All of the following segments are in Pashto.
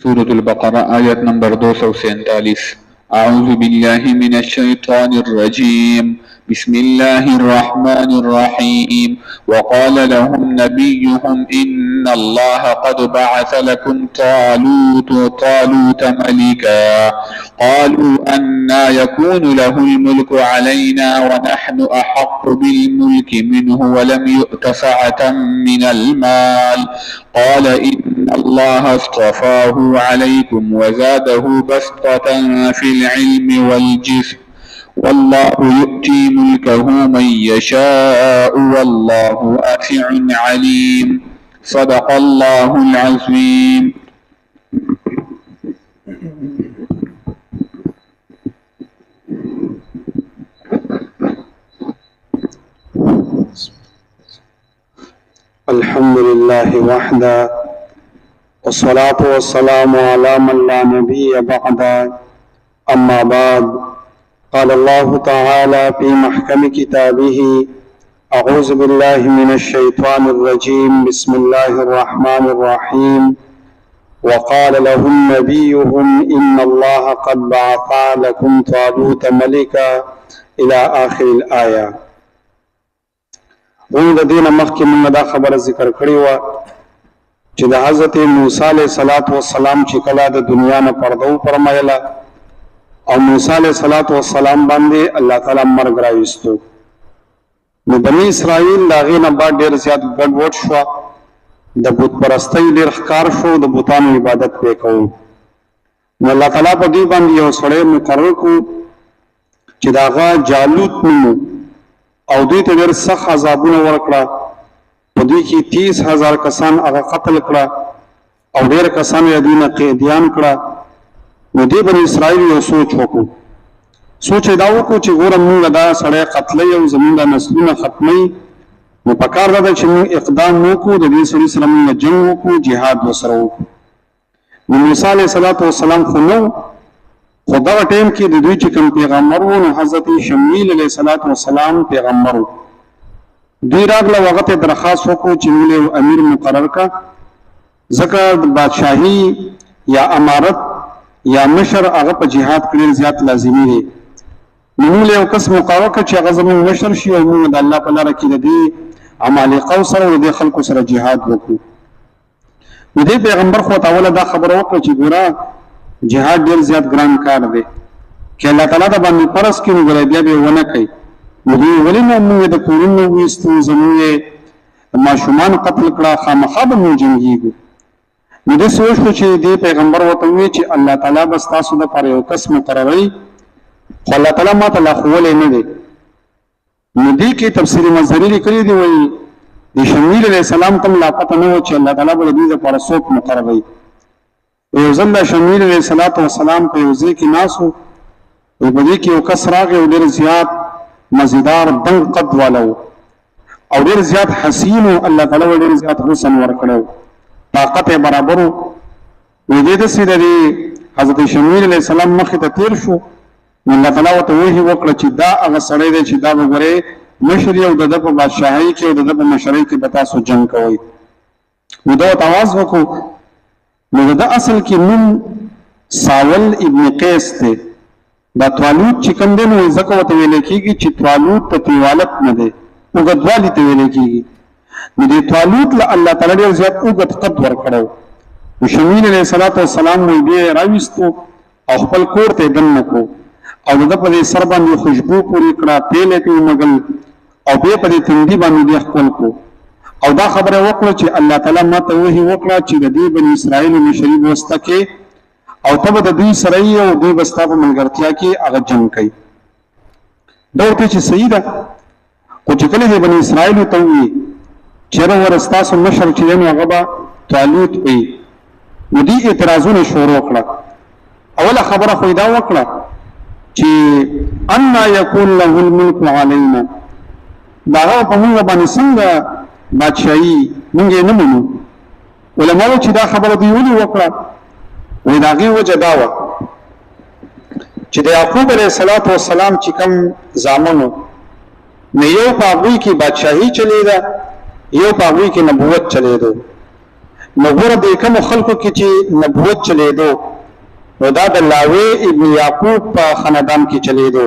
سورة البقرة آية نمبر 247. أعوذ بالله من الشيطان الرجيم. بسم الله الرحمن الرحيم. وقال لهم نبيهم إن الله قد بعث لكم طالوت ملكا قالوا أنى يكون له الملك علينا ونحن أحق بالملك منه ولم يؤت سعة من المال قال إن الله اصطفاه عليكم وزاده بسطة في العلم والجسم والله يؤتي ملكه من يشاء والله واسع عليم. صدق الله العظيم. الحمد لله وحده والصلاة والسلام على من لا نبي بعده أما بعد قال الله تعالى في محكم كتابه أعوذ بالله من الشيطان الرجيم بسم الله الرحمن الرحيم وقال لهم نبيهم إن الله قد بعث لكم طالوت ملكا إلى آخر الآية. وی د دینه مخکې موږ دا خبره ذکر کړې وه چې د حضرت موسی علیه السلام چې کله د دنیا نه پرده وفرمایله او موسی علیه السلام باندې الله تعالی مرګ راوستو، نو بني اسرائیل د هغې نه بعد ډېر زیات ګډوډ شوه، د بت پرستۍ ډېر ښکار شو، د بتانو عبادت پرې کوو. نو الله تعالی په دې باندې یو سړی مقرر کړو چې د هغه جالوت نوم او دوی ته ډېر سخت عذابونه ورکړه، په دوی کې 30,000 کسان هغه قتل کړه او ډېر کسان یې دوی نه قیدیان کړه. نو دې بني اسرائیل یو سوچ وکړو، سوچ یې دا وکړو چې ګوره موږ دا سړی قتلوي او زموږ دا نسلونه ختموي، نو پکار دا ده چې موږ اقدام وکړو، د دې سړي سره موږ جنګ وکړو، جهاد ورسره وکړو. نو موسی علیه السلام خو نه و، خو دغه ټیم کې د دوی چې کوم پیغمبر و نو حضرت شمیل علیه السلام پیغمبر و. دوی راغله هغه ته درخواست وکړو چې موږ یو امیر مقرر کا، ځکه د بادشاهي یا امارت یا مشر هغه په جهاد کې ډېر زیات لازمي دی. نو موږ یو کس مقرر کړ چې هغه زموږ مشر شي او موږ د الله په لاره کې د دې عمالقو سره او د دې خلکو سره جهاد وکړو. نو دې پیغمبر خو ته اوله دا خبره وکړه چې ګوره جهاد ډېر زیات ګران کار دی، که الله تعالی د باندې فرض کړي نو بیا به یې ونه کوي. نو دوی ولې نه موږ د کورونو ویستو، زموږ یې ماشومان قتل کړه، خامخا به موږ جنګېږو. نو دې سوچ کړو چې دې پیغمبر ورته ووایي چې الله تعالی به ستاسو دپاره یو کس مقرروي، خو الله تعالی ما ته لا ښوولی نه دی. نو دې کې تفسیر مظهري لیکلي دي، وایي د شمیل علیه السلام ته لا پته نه وه چې الله تعالی به د دوی دپاره څوک مقرروي. یو ځل د شمیل علیه السلام په یو ځای کې ناست و، په دې کې یو کس راغی او ډېر زیات مزیدار دنګ قد والا و او ډېر زیات حسین و، الله تعالی ډېر زیات حسن ورکړی و، طاقت یې برابر و. نو دې داسې د حضرت شمیل علیه السلام مخې ته تېر شو، نو الله تعالی ورته وحي وکړه چې دا هغه سړی دی چې دا به ګورې مشر یې او د ده په بادشاهۍ کې او د ده په مشرۍ کې به تاسو جنګ کوئ. نو ده ورته آواز وکړو. نو د اصل کې نوم ساول ابن قیس دی. دا طالوت چې کوم دی نو ځکه ورته ویلی کېږي چې طالوت ته طوالت نه دی، اوږدوالي ته ویلی کېږي. نو دې طالوت له الله تعالی ډېر زیات اوږد قد ورکړی و. نو شمیل علیه السلام وایي بیا یې راویستو او خپل کور ته یې دننه کړو او د ده په دې سر باندې خوشبو پورې کړه، تیل یې پرې ومږل او بیا په دې تندي باندې بیا ښکل کړو او دا خبره وکړه چې الله تعالی ما ته وحي وکړه چې د دې بني اسرائیلو مشري به وسته کې او ته به د دوی سره یې او دوی به ستا په ملګرتیا کې هغه جنګ کوي. دا ورته چې صحیح ده، خو چې کله دې بني اسرائیلو ته ووایي چې یاره ستاسو مشر چې دی نو هغه به طالوت وي، نو دوی اعتراضونه شروع کړه. اوله خبره خو یې دا وکړه چې انا یکون له الملک علینا، دا هغه په موږ باندې څنګه بادشاهي، موږ یې نه منو. علماو چې دا خبره دوی ولې وکړه، وایي د هغې وجه دا وه چې د یعقوب علیه السلام چې کوم زامن و نو یو په هغوی کې بادشاهي چلېده، یو په هغوی کې نبوت چلېده. نو ګوره د کوم خلکو کې چې نبوت چلیدو نو دا د لاوی ابن یعقوب په خاندان کې چلیدو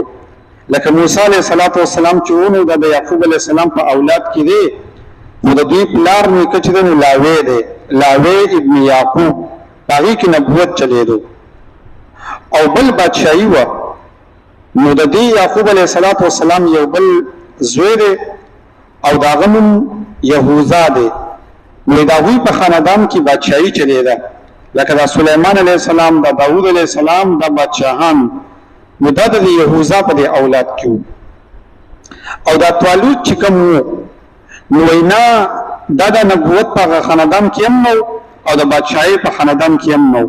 لکه موسی علیه السلام چې ونو د یعقوب علیه السلام په اولاد کې دی نو د دوی پلار نیکه چې دی لاوی دی لاوی ابن یعقوب هغې کې نبوت چلیدو او بل بادشاهي وه نو د دې یعقوب علیه السلام یو بل زوی دی او د هغه نوم یهوذا دی نو د هغوی په خاندان کې بادشاهي چلیده لکه د سلیمان علیه السلام د داود علیه السلام د بادشاهان نو دا د یهوذا په دې اولاد کې او دا طالوت چې کوم نو وینا دا د نبوت په خاندان کې هم نو او د بادشاهي په خاندان کې هم نو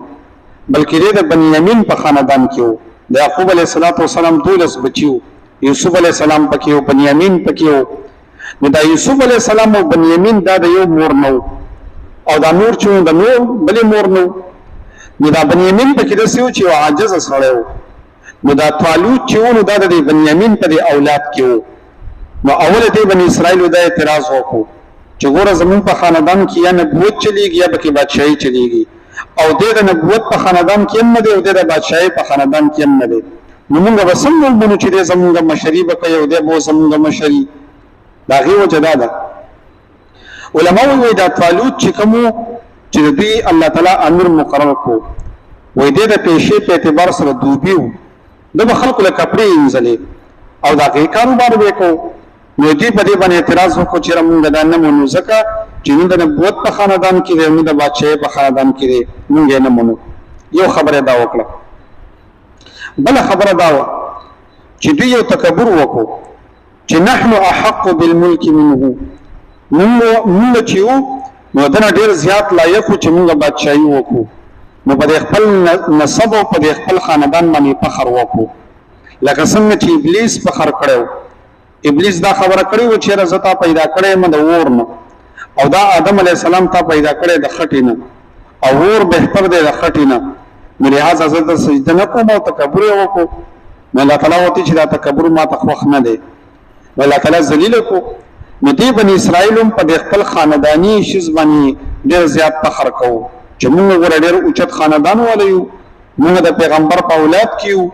بلکې د بنیامین په خاندان کې و د یعقوب علیه السلام 12 بچي وو یوسف علیه السلام پکې و بنیامین پکې و نو دا یوسف علیه السلام او بنیامین دا د یو مور نو او دا نور چې د نور بلې مور نو دا بنیامین پکې د سیو چې عاجز سره و نو دا طالوت چې ونو دا د بنیامین په اولاد کې و نو اول دې بنی اسرائیل دا اعتراض وکړو چې ګوره زمون په خاندان کې یا نبوت چلیږي یا پکې بادشاہي چلیږي او د نبوت په خاندان کې هم نه دی او د بادشاہي په خاندان کې هم نه دی نو موږ به څنګه ومنو چې د زمونږ مشري به کوي او د به زمونږ مشري دا غي وجه ده علماء وایي دا طالوت چې کوم چې دوی الله تعالی امر مقرر کو وایي د پیشې په اعتبار سره دوبیو د خلکو له کپڑے انځلې او دا غي کاروبار وکړو نو دې په دې باندې اعتراض وکړو چې موږ دا نه مونږ ځکه چې موږ د نبوت په خاندان کې دی موږ د بادشاہي په خاندان کې دی موږ نه مونږ یو خبره دا وکړه بل خبره دا و چې دوی یو تکبر وکړو چې نحن احق بالملك منه موږ چې یو نو دا ډیر زیات لایق چې موږ بادشاہي وکړو نو په خپل نسب او په خپل خاندان باندې فخر وکړو لکه څنګه چې ابلیس فخر کړو ابلیس دا خبره کړې و چې رضا پیدا کړې مده ورنه او دا آدم علی السلام ته پیدا کړې د خټې نه او ور بهتر دی د خټې نه نو لہذا زه سجده نه کوم او تکبر وکړو نو الله تعالی وتی چې دا تکبر ما ته خوښ نه دی الله تعالی ذلیل کو نو دی بنی اسرائیل په خپل خاندانی شیز باندې ډېر زیات فخر کوو چې موږ ور ډېر اوچت خاندان ولایو موږ د پیغمبر په اولاد کې یو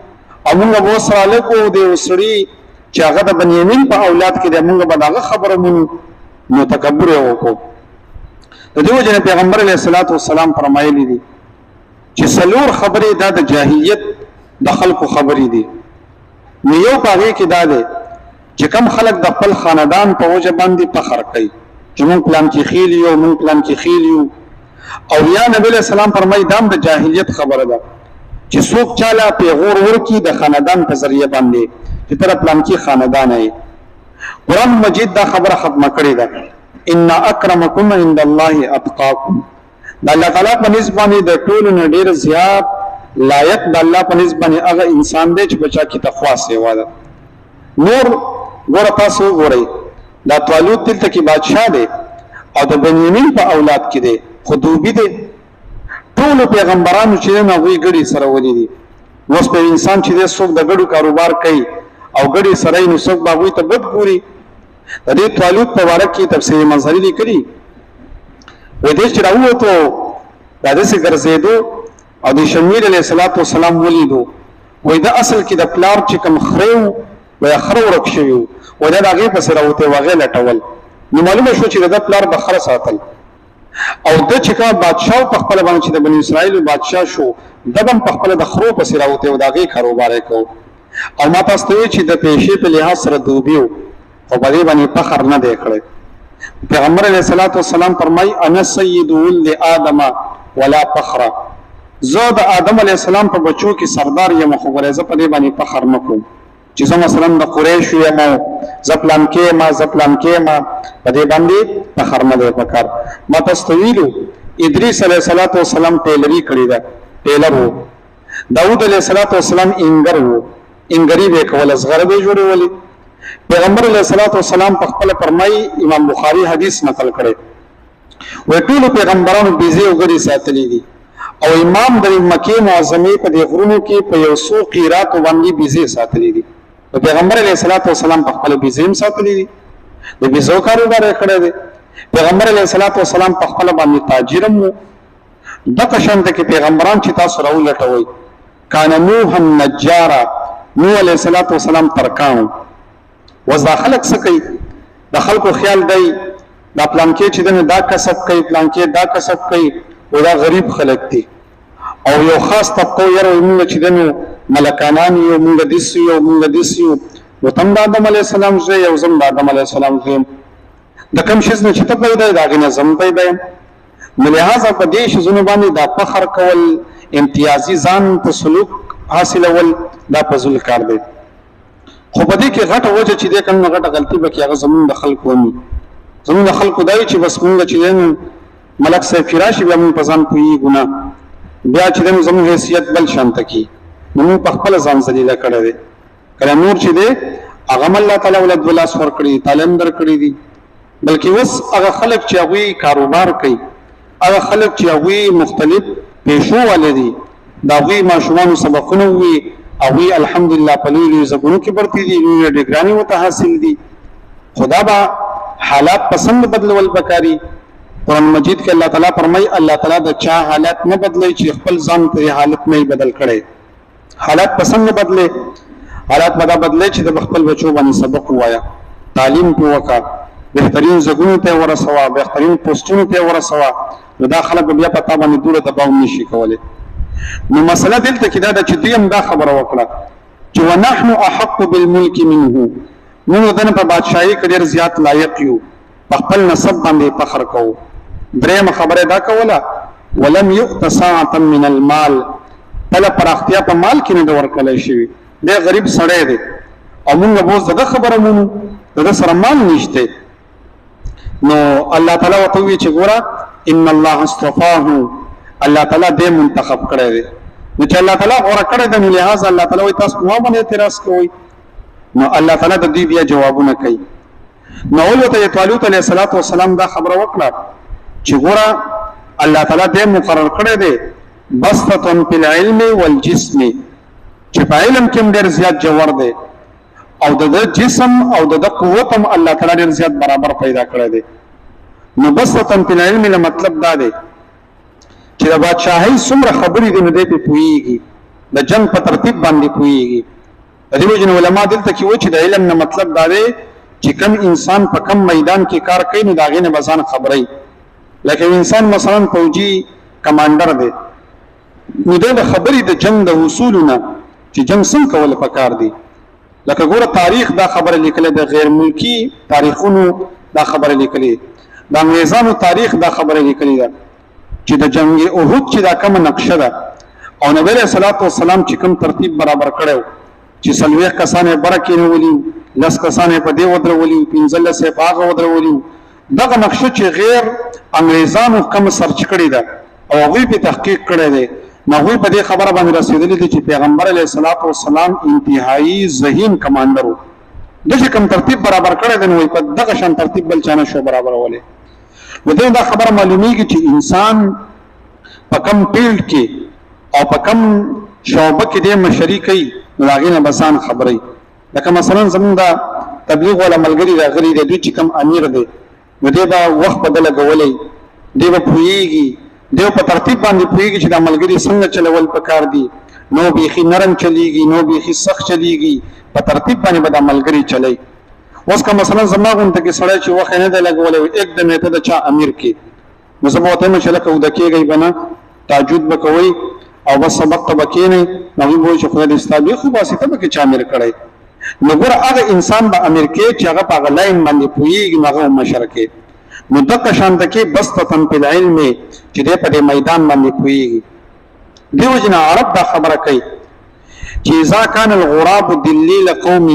او موږ به سره له کو د وسړي چې هغه د بنیامین په اولاد کې د موږ به دغه خبره مونږ نو تکبر وکړو د دې وجه پیغمبر علیه السلام فرمایلی دي چې څلور خبرې د جاهلیت د خلکو خبرې دي نو یو پاره کې دا ده چې کم خلک د خپل خاندان په وجه باندې فخر کوي چې موږ پلان کې خیل یو موږ پلان کې خیل یو او یا نبی علیہ السلام فرمایي دا د جاهلیت خبره ده چې څوک چاله پیغور ورکی د خاندان په ذریعہ باندې چې تر پلان کې خاندان ای قرآن مجید دا خبره ختمه کړې ده ان اکرمکم عند الله اتقاکم د الله تعالی په نسبت د ټولو نه ډیر زیات لایق د الله په نسبت هغه انسان دی چې بچا کې تقوا سیوا ده نور ګور تاسو ګورئ دا طالوت دلته کې بادشاہ دی او د بنیامین په اولاد کې دی خودوبی دی ټول پیغمبرانو چې نه وی ګړي سره ولې دي اوس په انسان چې د څوک د ګړو کاروبار کوي او ګړي سره نو څوک باغوي ته بد ګوري د دې طالوت په اړه کې تفسیر منظری لیکلي و دې چې راوته دا د څه ګرځېدو او د شمیل علیه السلام ولیدو وای دا اصل کې د پلار چې کوم خرو و خرو ورک شوی و دا هغه په سره وته وغه لټول نو معلومه شو چې د پلار بخره ساتل او د چې کا بادشاہ په خپل باندې چې د بنی اسرائیل بادشاہ شو دغه په خپل د خرو په سره وته و دغه کاروبار وکاو او ما تاسو ته چې د پیشې په لحاظ سره دوبیو او په دې باندې فخر نه دی کړی پیغمبر علیه السلام فرمای انا سید ولد آدم ولا فخر زه د آدم علیه السلام په بچو کې سردار یم خو ورزه په دې باندې فخر نه کوم چې زه مثلا د قریش یم زپلان کې ما په دې باندې فخر نه دی وکړ ما تاسو ویلو ادریس علیه السلام ټیلری کړی دا ټیلر وو داوود علیه السلام انګر وو انګری به کول اصغر به جوړولې پیغمبر علیه السلام په خپل فرمای امام بخاری حدیث نقل کړي و ټول پیغمبرانو بيزي او غري ساتلې دي او امام د مکه معظمه په دې غرونو کې په یو سو قیرات باندې بيزي ساتلې دي پیغمبر علیه السلام په خپل بيزي ساتلې دي د بيزو کاروبار کړی دی پیغمبر علیه الصلاۃ والسلام په خپل باندې تاجرم وو. دغه شانته کې پیغمبران چې تاسو راولټوي کان نوح النجار، نوح علیه الصلاۃ والسلام ترکان وز دا خلق څه کوي، د خلکو خیال دی دا پلانکې چې دنه دا کسب کوي، پلانکې دا کسب کوي، او دا غریب خلک دي او یو خاص طبقه یې موږ چې دنه ملکانان یو موږ دسی یو موږ دسی نو تم د آدم علیه السلام زوی یو زم د آدم علیه السلام زوی د کوم شي نه چې ته پیدا دا غنه زم پیدا نو لہذا په دې شزونه باندې دا فخر کول، امتیازي ځان ته سلوک حاصلول دا فضل کار دی. خو په دې کې غټه وجه چې دې کوم غټه غلطي به کې هغه زمون د خلکو ومي، زمون د خلکو دای چې بس مونږ چې ملک صاحب فراشي بیا مونږ په ځان کوي ګناه، بیا چې زمون حیثیت بل شانته کی نو په خپل ځان ذلیله کړی دی. کله نور چې دی هغه الله تعالی ولادت ولاس ور کړی، تعلیم در کړی دی، بلکې اوس هغه خلک چې هغه کاروبار کوي، هغه خلک چې هغه مختلف پیشو ولدي، دا هغه ماشومان سبقونه وي، هغه الحمدلله په لوی زګونو کې برتي دي، لوی ډیګرانی وته حاصل دي. خدا با حالات پسند بدلول بکاری. قرآن مجید کې الله تعالی فرمایي الله تعالی د چا حالات نه بدلي چې خپل ځان ته حالت نه بدل کړي، حالات پسند بدله، حالات مدا بدله چې د خپل بچو باندې سبق وایا، تعلیم کو وکا، بهترین زګونو ته ورسوا، بهترین پوسټونو ته ورسوا، نو دا خلک بیا پتا باندې دوره دباو نشي کولای. نو مسله دلته کې دا چې دیم دا خبره وکړه چې ونحن احق بالملك منه، موږ دنه په بادشاہي کې ډیر زیات لایق یو، په خپل نسب باندې فخر کوو. درېم خبره دا کوله ولم يؤت ساعة من المال، بل پر اختیا په مال کې نه ورکړل شي، دی غریب سړی دی او موږ به زده خبره مونږ د سره مال نشته. نو الله تعالی وتوی چې ګوره ان الله اصطفاه، الله تعالی دې منتخب کړی دی. نو چې الله تعالی غوړه کړی دی نو لہذا الله تعالی تاسو په باندې اعتراض کوئ، نو الله تعالی د دې بیا جوابونه کوي. نو ولته طالوت علیه السلام دا خبره وکړه چې ګوره الله تعالی دې مقرر کړی دی بسطه فی العلم والجسم، چې په علم کې ډېر زیات جوړ دی او د جسم او د قوت هم الله تعالی ډېر زیات برابر پیدا کړی دی. نو بسطه فی العلم له مطلب دا دی چې د بادشاہي څومره خبرې دي نو دې په پوهیږي، د جنگ په ترتیب باندې پوهیږي. د دې وجه علماء دلته کې و چې د علم نه مطلب دا دی چې کم انسان په کم میدان کې کار کوي نو دا غي نه بزان خبرې، لکه انسان مثلا فوجي کمانډر دی نو د خبرې د جنگ د اصولونه چې جنگ څنګه کول پکار دي. لکه ګوره تاریخ دا خبره لیکل د غیر ملکی تاریخونو دا خبره لیکلې، د انګریزانو تاریخ دا خبره لیکلې ده چې د جنگ احد چې دا کوم نقشه ده او نبی صلی الله علیه وسلم چې کوم ترتیب برابر کړو چې سلويخ کسانه برکې نه ولي، لس کسانه په دې ودرولي، 15 سه پاغه ودرولي، دغه نقشه چې غیر انګریزانو کوم سرچ کړی ده او هغه په تحقیق کړی دی، نو هغه په دې خبره باندې رسیدلی دي چې پیغمبر علیه الصلاۃ والسلام انتهایی ذهین کمانډر و، دغه کوم ترتیب برابر کړی دی نو په دغه شان ترتیب بل چانه شو برابر ولې. وته دا خبره معلومیږي چې انسان په کم فیلډ کې او په کم شعبه کې د مشري کوي نو هغه نه بسان خبري. لکه مثلا زمونږ د تبلیغ ولا ملګری راغلي دی دوی چې کم امیر دی نو دی به وخت بدل غولې، دی به پويږي، دی په ترتیب باندې پويږي چې د ملګری څنګه چلول پکار دي، نو بيخي نرم چلیږي، نو بيخي سخت چلیږي، په ترتیب باندې به د ملګری چلی. اوس که مثلا زماغون ته کې سړی چې وخت نه دی لګولې एकदम ته د چا امیر کې نو زه به ته مې چلکه ود کېږي بنا تهجد وکوي او بس سبق بکینه نو وی چې خدای دې استابي خو واسطه به کې چا امیر کړي. نو ګور هغه انسان به امیر کې چې هغه په غلاین باندې پويږي هغه مشرکه نو دغه شان د کې بسطن په علم چې دې په میدان باندې پويږي. دیو جنا عرب دا خبره کوي چې اذا كان الغراب دلیل قوم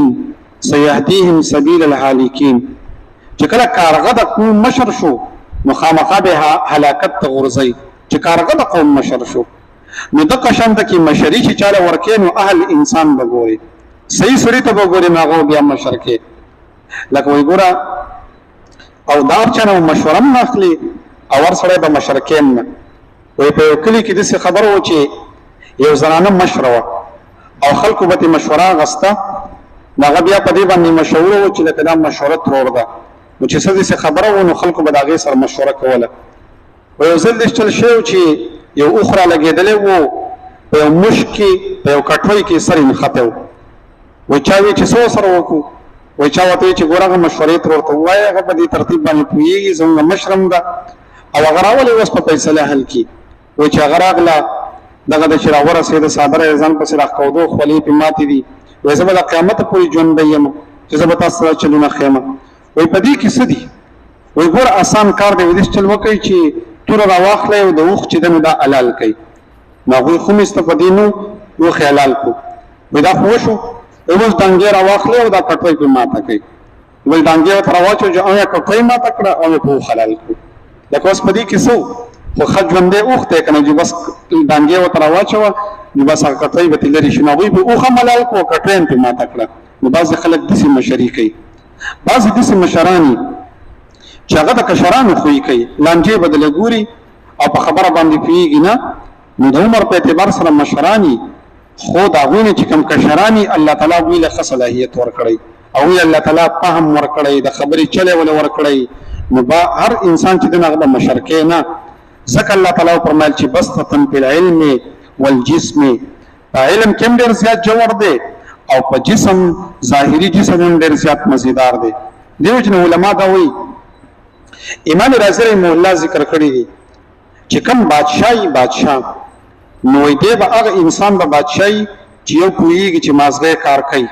سيهديهم سبيل الهالكين، چې کله کارغه د قوم مشر شو مخامخه به هلاکت ته غورځي، چې کارغه د قوم مشر شو نو د قشند کې مشري چې چاله ورکینو اهل انسان بګوري، صحیح سړی ته بګوري ناغو بیا مشرکه. لکه وی ګورا او دار چانه مشوره ناخلي او ور سره به مشرکین نه وی په کلی کې د خبرو چې یو زنانه مشروه او خلکو به مشوره غسته، هغه بیا په دې باندې مشوره و چې دا مشوره ترور ده، نو چې څه داسې خبره وه نو خلکو به د هغې سره مشوره کوله. و یو ځل داسې چل شوی چې یو اوښ را لګېدلی و په یو مشک کې په یو کټوۍ کې سر یې نښتی و. وایي چا وایي چې څه ورسره وکړو؟ وایي چا ورته وایي چې ګوره هغه مشورې ته ورته ووایه، هغه په دې ترتیب باندې پوهېږي، زموږ مشر هم ده او هغه راولې اوس په فیصله حل کړي. وایي چې هغه راغله دغه د چې راورسېده څادره یې ځان پسې راښکودو، خولې پې ماتې دي. وایي زه به د قیامته پورې ژوندی یم چې زه به تاسو سره چلونه ښیم. وایي په دې کې څه دي؟ وایي ګوره اسان کار دی، داسې چل وکړئ چې توره راواخلئ او د اوښ چې دی نو دا حلال کوي. نو هغوی خو مې سته په دې نو اوښ یې حلال کړو. وایي دا خو وشو. اوس ډانګې راواخلئ او دا کټوۍ پې ماته کوي. وایي ډانګې ورته راواچوو چې او یا کټوۍ ماته کړه او یې په اوښ حلال کړو. لکه اوس په دې کې څه خو ښه ژوندی اوښ دی که نه، چې بس ډانګې ورته راواچوه نو بس هغه کټوۍ به ترې لرې شي. نو هغوی به اوښ هم حلال کړو او کټوۍ هم پرې ماته کړه. نو بعضې خلک داسې مشري کوي. بعضې داسې مشران دي چې هغه د کشرانو خوی کوي، لانجې به دله ګوري او په خبره باندې پوهېږي نه. نو د عمر په اعتبار سره مشران دي، خو د هغوی نه چې کوم کشران دي الله تعالی هغوی له ښه صلاحیت ورکړی، هغوی الله تعالی فهم ورکړی، د خبرې چلی ولې ورکړی. نو هر انسان چې دی نو هغه به مشر کوي نه. ځکه الله تعالی وفرمایل چې بسطة فی العلم والجسم، په علم کې هم ډېر زیات جوړ دی او په جسم ظاهري جسم هم ډېر زیات مزیدار دی. دې وجې نه علما دا وایي، امام رازی رحمه الله ذکر کړی دی چې کوم بادشاه نو دی به هغه انسان به بادشاهي چې یو پوهېږي چې مازغی کار کوي،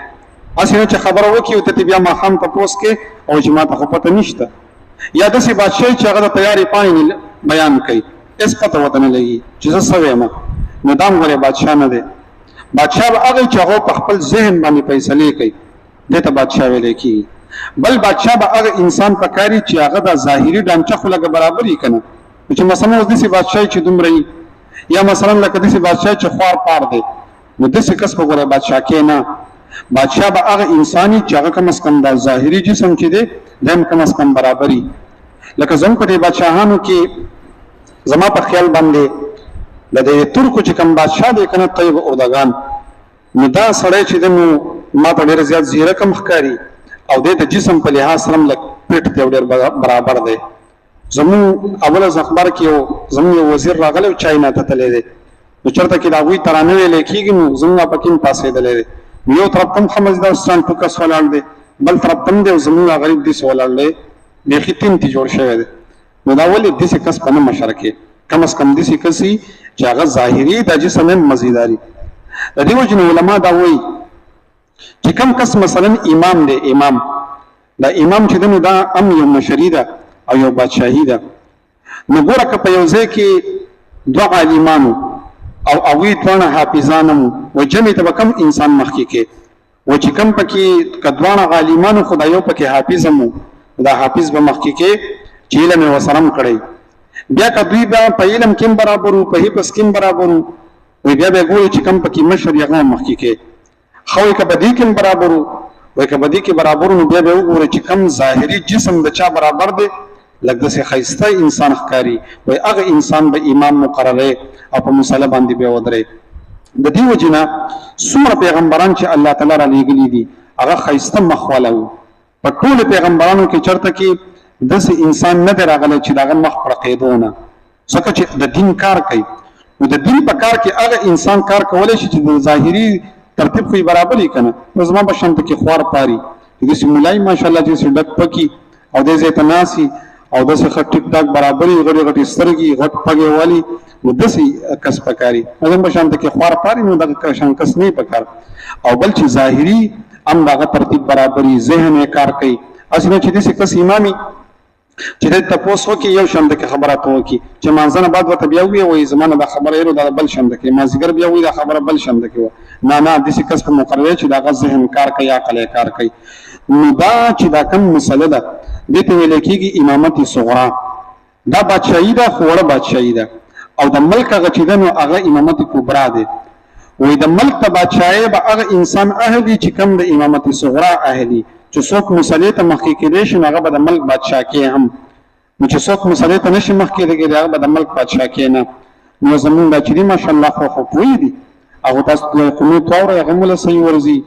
هسې نه چې خبره وکړي او ته بیا ماښام تپوس کې او چې ما ته خو پته نشته، یا داسې بادشاهي چې هغه د تیارې پاڼې بیان کوي، هېڅ پته ورته نه لګي چې زه څه ویم. نو دا هم ولې بادشاه نه دی. بادشاه به هغه چې هغه په خپل ذهن باندې فیصلې کوي، دې ته بادشاه ویلی کېږي. بل بادشاه به هغه انسان پکاري چې هغه د ظاهري ډانچه خو لږه برابر وي که نه. چې مثلا اوس داسې بادشاهي چې دومره وي، یا مثلا لکه داسې بادشاهي چې خوار پار دی، نو داسې کس به ګوره بادشاه کې نه. بادشاه به هغه انسان وي چې هغه کم از کم د ظاهري جسم چې دی دا هم کم از کم برابر وي. لکه زموږ په دې بادشاهانو کې زما په خیال باندې د دې ترکو چې کوم بادشاه دی که نه طیب اردګان، نو دا سړی چې دی نو ما ته ډېر زیات زیرک هم ښکاري او دی د جسم په لحاظ سره هم لږ پټ دی او ډېر برابر دی. زموږ اول از اخبار کې زموږ یو وزیر راغلی او چاینا ته تللی دی، نو چېرته کې د هغوی ترانه ویلی کېږي نو زموږ پکې هم پاسېدلی دی. نو یو طرف ته هم ښه مزدار ستران ټوکس ولاړ دی، بل طرف ته هم دی او زموږ غریب داسې ولاړ دی، بیخي تین تی جوړ شوی دی. نو دا ولې داسې کس په نه مشره کې، کم از کم داسې کس وي چې هغه ظاهري دا جسم هم مزیداري. د دې وجې نه علما دا وایي چې کم کس مثلا امام دی، دا امام چې دی نو دا هم یو مشري ده او یو بادشاهي ده. نو ګوره که په یو ځای کې دوه عالمانو او هغوی دواړه حافظان هم و جمع ته به کم انسان مخکې کې و چې کم پکې که دواړه عالمانو خو دا یو پکې حافظ هم و، دا حافظ به مخکې کې چې علم یې ورسره هم کړی. بیا که دوی بیا په علم کې هم برابر وو، په حفظ کې هم برابر وو، وایي بیا به یې ګوري چې کم پکې مشر یې هغه هم مخکې کې. ښه وایي که په دې کې هم برابر وو، وایي که په دې کې برابر وو نو بیا به یې وګورئ چې کم ظاهري جسم د چا برابر دی، لږ داسې ښایسته انسان ښکاري، وایي هغه انسان به امام مقرروي او په مسله باندې بیا ودرئ. د دې وجې نه څومره پیغمبران چې الله تعالی را لېږلي دي هغه ښایسته مخ واله وو. په ټولو پیغمبرانو کې چېرته کې داسې انسان نه دی راغلی چې د هغه مخ پړقېدو نه، ځکه چې د دین کار کوي. نو د دین په کار کې هغه انسان کار کولی شي چې د ظاهري ترتیب خو یې برابر وي که نه. نو زما په شانته کې خوار پاري داسې ملایي ماشاءالله چې ډک پکي او دې ځای ته ناست وي او داسې ښه ټیک ټاک برابر وي، غټې غټې سترګې، غټ پګې والي، نو داسې کس پکاري. زما په شانته کې خوار پاري نو دغه شان کس نه پکار. او بل چې ظاهري هم د هغه ترتیب برابر وي، ذهن یې کار کوي، هسې نه چې داسې کس امامي چې د تپوس وکړي یو شانته کې خبره ته وکړي چې مانځه نه بعد ورته بیا ووایي وایي زما نه دا خبره یې دا بل شانته کې، مازدیګر بیا وایي دا خبره بل شانته کې وه. نه داسې کس په مقرره چې د هغه ذهن کار کوي، عقل یې کار کوي. نو دا چې دا کوم مسله ده دې ته ویلی کېږي امامت صغرا. دا بادشاهي ده خو وړه بادشاهي ده، او د ملک هغه چې ده نو هغه امامت کبرا دی. وایي د ملک ته بادشاهي به هغه انسان اهلي چې کوم د امامت صغرا اهلي، چې څوک مسلې ته مخکې کېدی شي نو هغه به د ملک بادشاه کې هم، نو چې څوک مسلې ته نه شي مخکې کېدی هغه به د ملک بادشاه کې نه. نو زمونږ دا چې دي ماشاءالله خو پوهې دي، هغو تاسو قنوت واورئ هغه هم له صحیح ورځي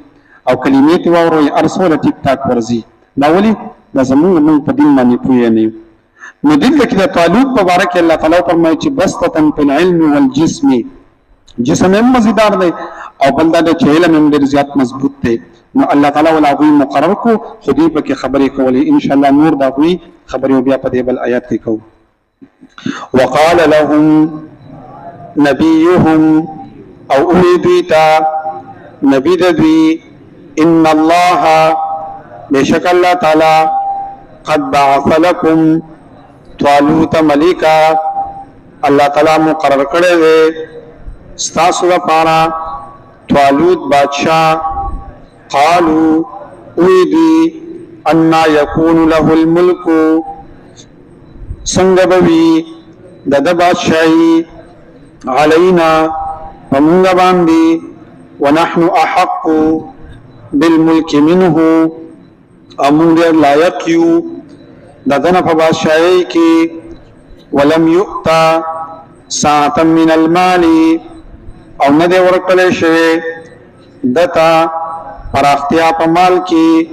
او کلمې ترې واورئ هر څه له ټیک ټاک ورځي. دا ولې دا زمونږ په دین باندې پوهه نه یو. نو دلته کې د طالوت په باره کې الله تعالی فرمایي چې بسطة فی العلم والجسم، جسم هم مزیدار دی او بل دا چې علم هم ډېر زیات مضبوط دی. نو الله تعالی ول هغوی مقرر کو، خو دوی پکې خبرې کولې. ان شاء الله نور د هغوی خبرې بیا په دې بل آیات کې کوو. وقال لهم نبيهم او أميدويتا نبي دوي إن الله بشك الله تعالى قد بعث لكم طالوت ملكا، الله تعالى مقرر کرے دے ستاسو لپاره طالوت بادشاہ. قالوا اویدی ان يكون له الملك، څنګه بوي د بادشاہي علينا ومنغ باندي ونحن احق بالملك منه، امون دیر لایق یو ددن په بادشاہي کې. ولم يؤتا ساعة من المال، او نه دی ورکړل شوی دتا پراختیا په مال کې.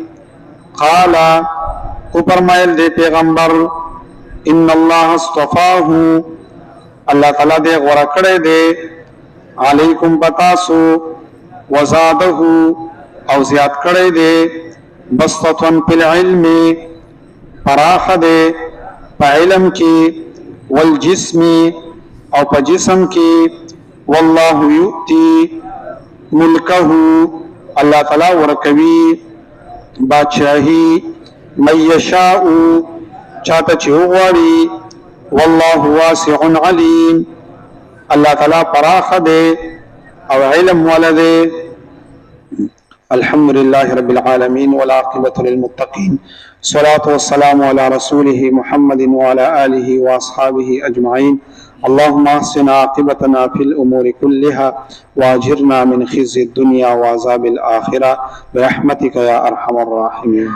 قال کو فرمایل دی پیغمبر ان الله اصطفاه، الله تعالی دې غوړه کړې دې علیکم پتاسو، وزاده او زیات کړې دې بسطتن فی العلم، پراخ دې په علم کې، والجسم او په جسم کې. والله یؤتی ملکه، الله تعالی ورکوي بادشاہی من یشاء چاته چې وغواړي. والله واسع علیم، الله تعالی پراخ دے او علم ولده. الحمد لله رب العالمين والعاقبة للمتقين، الصلاة والسلام على رسوله محمد وعلى آله وأصحابه أجمعين. اللهم احسن عاقبتنا في الأمور كلها وأجرنا من خزي الدنيا وعذاب الآخرة برحمتك يا أرحم الراحمين.